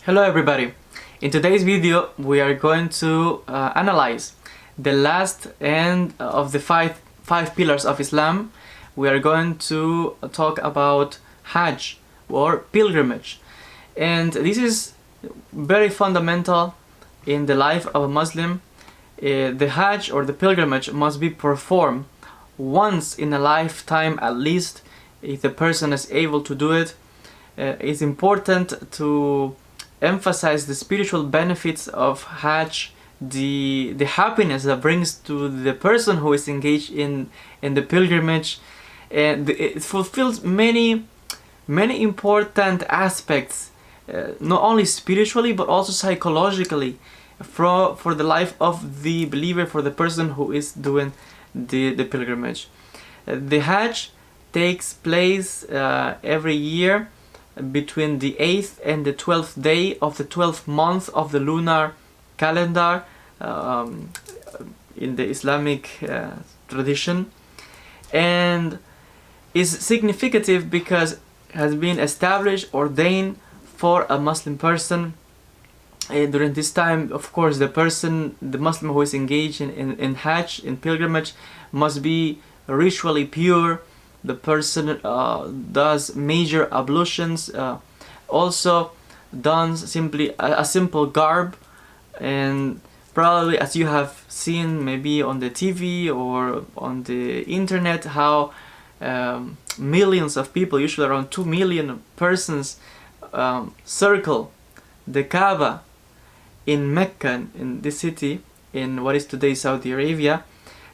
Hello everybody. In today's video we are going to analyze the last and of the five pillars of Islam. We are going to talk about Hajj or pilgrimage, and this is very fundamental in the life of a Muslim. The Hajj or the pilgrimage must be performed once in a lifetime at least. If the person is able to do it, it's important to emphasize the spiritual benefits of Hajj, the happiness that brings to the person who is engaged in the pilgrimage, and it fulfills many important aspects, not only spiritually but also psychologically, for the life of the believer, for the person who is doing the pilgrimage. The Hajj takes place every year between the 8th and the 12th day of the 12th month of the lunar calendar in the Islamic tradition, and is significant because it has been established, ordained for a Muslim person. During this time, of course, the Muslim who is engaged in Hajj, in pilgrimage, must be ritually pure. The person does major ablutions, also dons simply a simple garb, and probably, as you have seen maybe on the TV or on the internet, how millions of people, usually around 2 million persons, circle the Kaaba in Mecca, in this city, in what is today Saudi Arabia,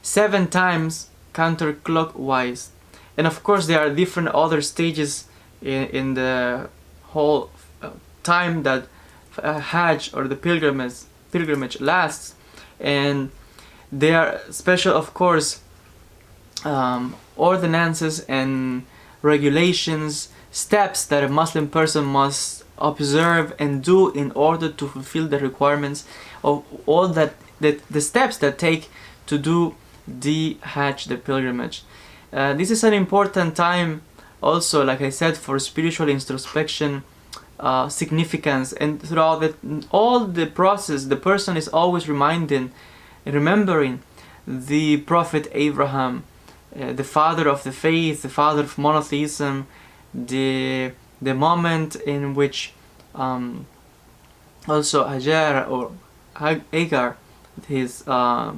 7 times counterclockwise. And of course there are different other stages in the whole time that Hajj or the pilgrimage lasts, and there are special, of course, ordinances and regulations, steps that a Muslim person must observe and do in order to fulfill the requirements of all the steps that take to do the Hajj, the pilgrimage. This is an important time also, like I said, for spiritual introspection, significance, and throughout all the process the person is always remembering the Prophet Abraham, the father of the faith, the father of monotheism, the moment in which also Hajar or Hagar, his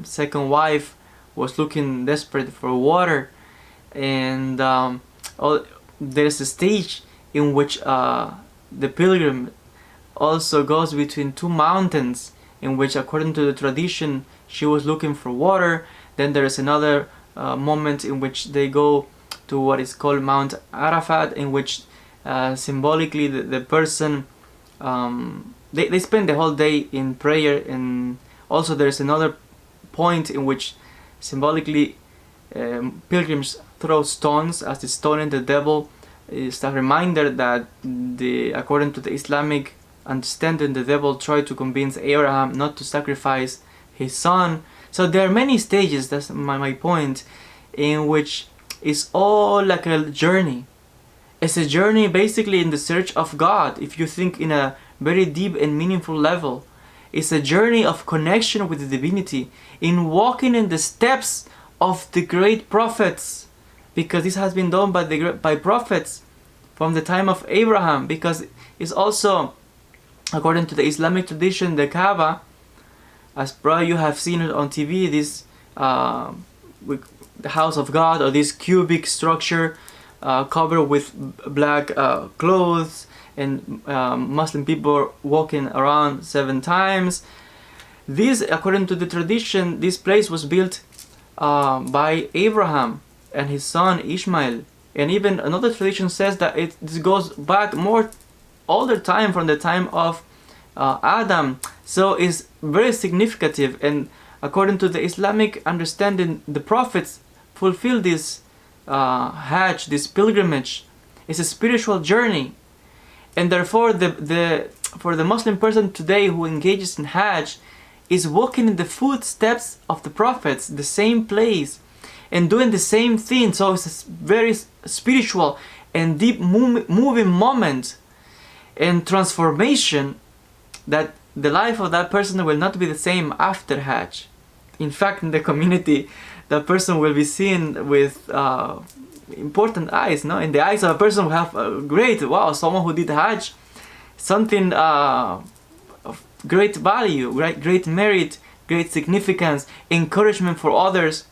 second wife, was looking desperate for water, and there's a stage in which the pilgrim also goes between 2 mountains, in which, according to the tradition, she was looking for water. Then there is another moment in which they go to what is called Mount Arafat, in which symbolically the person they spend the whole day in prayer. And also there's another point in which symbolically pilgrims throw stones, as the stoning the devil is a reminder that according to the Islamic understanding, the devil tried to convince Abraham not to sacrifice his son. So there are many stages, that's my point, in which it's all like a journey. It's a journey basically in the search of God, if you think in a very deep and meaningful level. It's a journey of connection with the divinity, in walking in the steps of the great prophets, because this has been done by prophets from the time of Abraham. Because it's also, according to the Islamic tradition, the Kaaba, as probably you have seen it on TV, this the house of God, or this cubic structure covered with black clothes, and Muslim people walking around 7 times. This, according to the tradition, this place was built by Abraham and his son Ishmael. And even another tradition says that this goes back more older time, from the time of Adam. So it's very significant, and according to the Islamic understanding, the prophets fulfill this Hajj, this pilgrimage. It's a spiritual journey, and therefore for the Muslim person today who engages in Hajj is walking in the footsteps of the prophets, the same place, and doing the same thing. So it's a very spiritual and deep moving moment and transformation that the life of that person will not be the same after Hajj. In fact, in the community, that person will be seen with important eyes, no? In the eyes of a person who have great, wow, someone who did Hajj, something of great value, great merit, great significance, encouragement for others.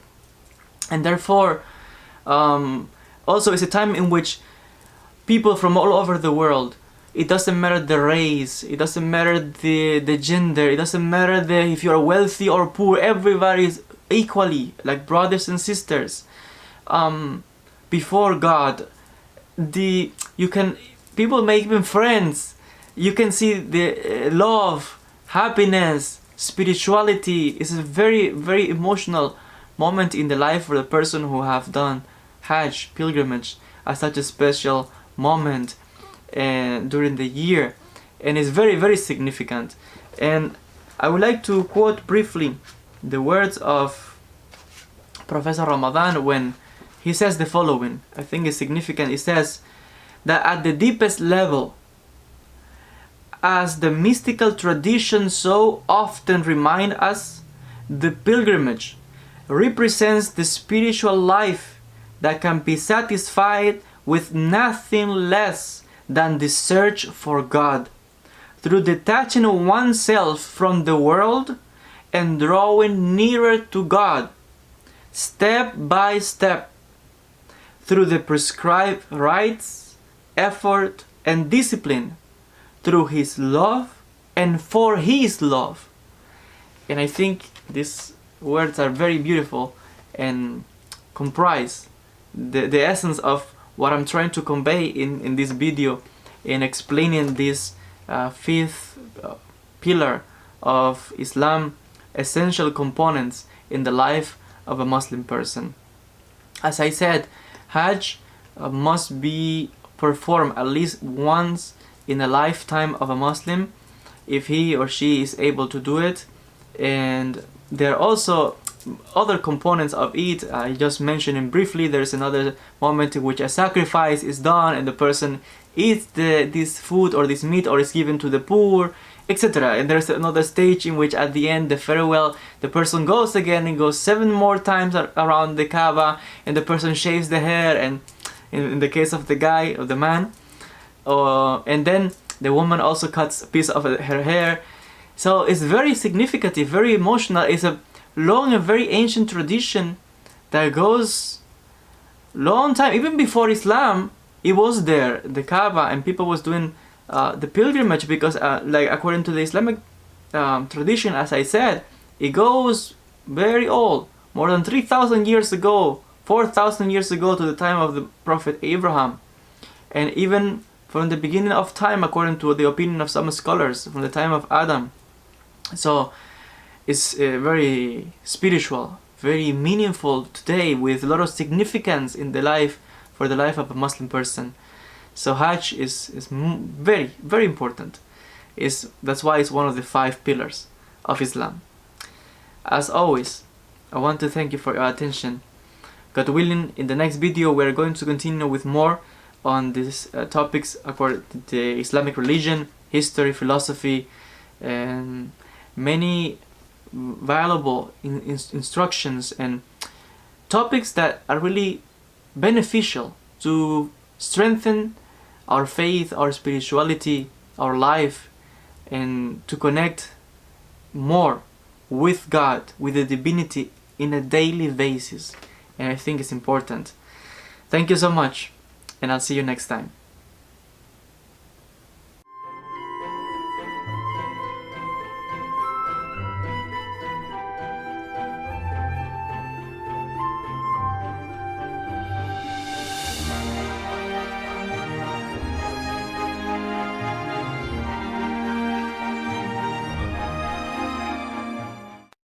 And therefore, also it's a time in which people from all over the world, it doesn't matter the race, it doesn't matter the gender, it doesn't matter if you're wealthy or poor, everybody is equally like brothers and sisters before God. People make even friends. You can see the love, happiness, spirituality. Is a very, very emotional moment in the life for the person who have done Hajj pilgrimage at such a special moment during the year, and it's very, very significant. And I would like to quote briefly the words of Professor Ramadan when he says the following. I think it's significant. He says that at the deepest level, as the mystical traditions so often remind us, the pilgrimage represents the spiritual life that can be satisfied with nothing less than the search for God, through detaching oneself from the world and drawing nearer to God, step by step, through the prescribed rites, effort, and discipline, through His love and for His love. And I think these words are very beautiful and comprise the essence of what I'm trying to convey in this video in explaining this fifth pillar of Islam, essential components in the life of a Muslim person. As I said, Hajj must be performed at least once in a lifetime of a Muslim, if he or she is able to do it. And there are also other components of it. I just mentioned it briefly. There's another moment in which a sacrifice is done and the person eats this food or this meat, or is given to the poor, etc. And there's another stage in which at the end, the farewell, the person goes again and goes 7 more times around the Kaaba, and the person shaves the hair, and in the case of the guy, of the man, and then the woman also cuts a piece of her hair. So it's very significant, very emotional. It's a long and very ancient tradition that goes long time. Even before Islam, it was there, the Kaaba, and people was doing the pilgrimage because like according to the Islamic tradition, as I said, it goes very old, more than 3,000 years ago, 4,000 years ago, to the time of the Prophet Abraham. And even from the beginning of time, according to the opinion of some scholars, from the time of Adam. So it's very spiritual, very meaningful today, with a lot of significance in the life, for the life of a Muslim person. So Hajj is very, very important. That's why it's one of the 5 pillars of Islam. As always, I want to thank you for your attention. God willing, in the next video we're going to continue with more on these topics according to the Islamic religion, history, philosophy, and many valuable instructions and topics that are really beneficial to strengthen our faith, our spirituality, our life, and to connect more with God, with the divinity in a daily basis. And I think it's important. Thank you so much, and I'll see you next time.